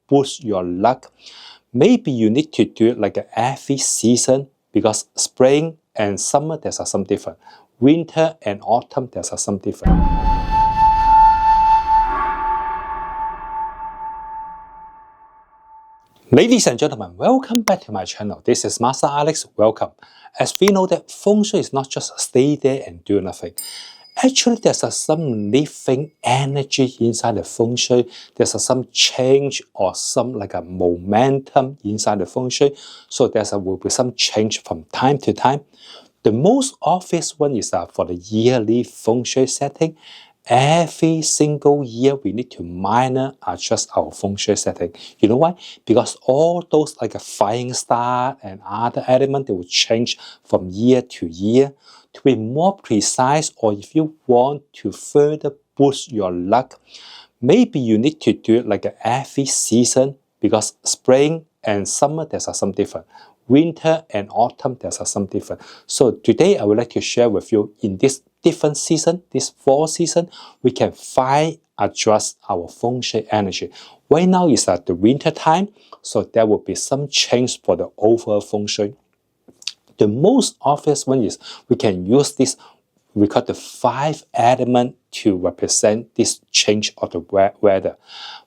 boost your luck. Maybe you need to do it like every season, because spring and summer there's some different. Winter and autumn there's some different. Ladies and gentlemen, welcome back to my channel. This is Master Alex. Welcome. As we know that Feng Shui is not just stay there and do nothing. Actually, there's some living energy inside the Feng Shui. There's some change or some like a momentum inside the Feng Shui. So will be some change from time to time. The most obvious one is for the yearly Feng Shui setting. Every single year, we need to minor adjust our Feng Shui setting. You know why? Because all those like a flying star and other elements, they will change from year to year. To be more precise, or if you want to further boost your luck, maybe you need to do it like every season, because spring and summer, there's some different. Winter and autumn, there's some different. So today, I would like to share with you in this different season, this fall season, we can fine adjust our Feng Shui energy. Right now is at the winter time, so there will be some change for the overall Feng Shui. The most obvious one is we can use this, we call the 5 element to represent this change of the weather.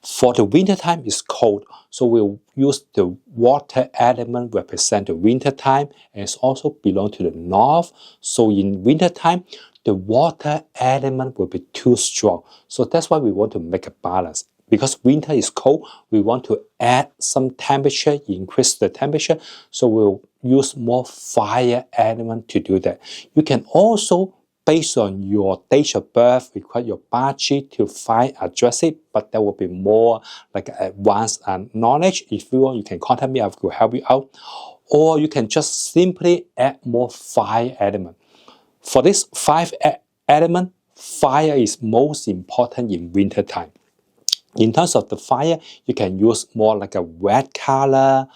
For the winter time, it's cold, so we'll use the water element represent the winter time, and it's also belong to the north. So in winter time, the water element will be too strong. So that's why we want to make a balance. Because winter is cold, we want to add some temperature, increase the temperature. So we'll use more fire element to do that. You can also, based on your date of birth, require your budget to fine adjust it, but that will be more like advanced knowledge. If you want, you can contact me, I will help you out. Or you can just simply add more fire element. For this 5 element, fire is most important in winter time. In terms of the fire, you can use more like a red color,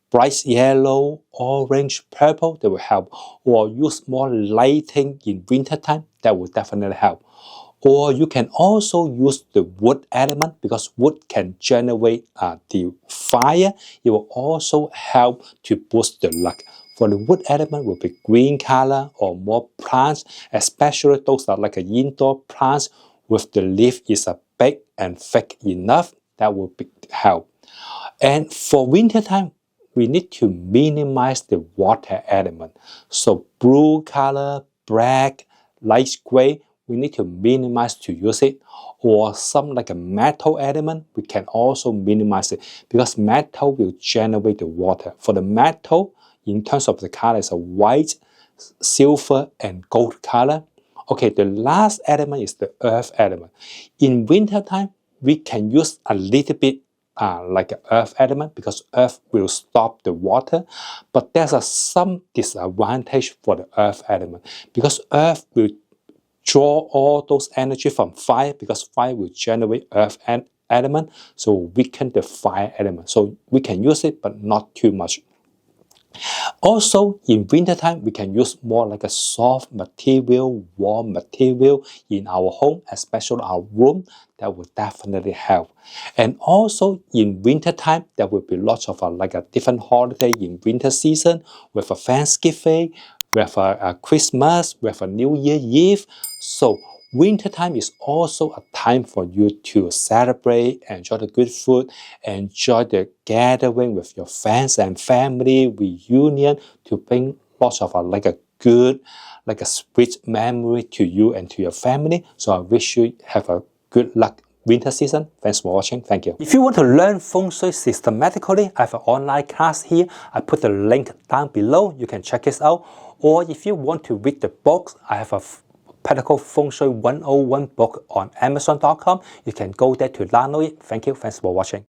bright yellow, orange, purple, that will help. Or use more lighting in winter time, that will definitely help. Or you can also use the wood element, because wood can generate the fire. It will also help to boost the luck. For the wood element will be green color or more plants, especially those are like an indoor plants with the leaf is big and thick enough, that will help. And for winter time, we need to minimize the water element. So blue color, black, light gray, we need to minimize to use it. Or some like a metal element, we can also minimize it, because metal will generate the water. For the metal, in terms of the color, is a white, silver, and gold color. Okay, the last element is the earth element. In winter time, we can use a little bit like an earth element, because earth will stop the water. But there's some disadvantage for the earth element, because earth will draw all those energy from fire, because fire will generate earth element, so weaken the fire element. So we can use it, but not too much. Also, in winter time, we can use more like a soft material, warm material in our home, especially our room. That will definitely help. And also in winter time, there will be lots of like a different holiday in winter season, with a Thanksgiving, with a Christmas, with a New Year Eve. So winter time is also a time for you to celebrate, enjoy the good food, enjoy the gathering with your friends and family, reunion, to bring lots of like a good, like a sweet memory to you and to your family. So I wish you have a good luck winter season. Thanks for watching. Thank you. If you want to learn Feng Shui systematically, I have an online class here. I put the link down below. You can check it out. Or if you want to read the books, I have a Practical Feng Shui 101 book on Amazon.com. You can go there to download it. Thank you. Thanks for watching.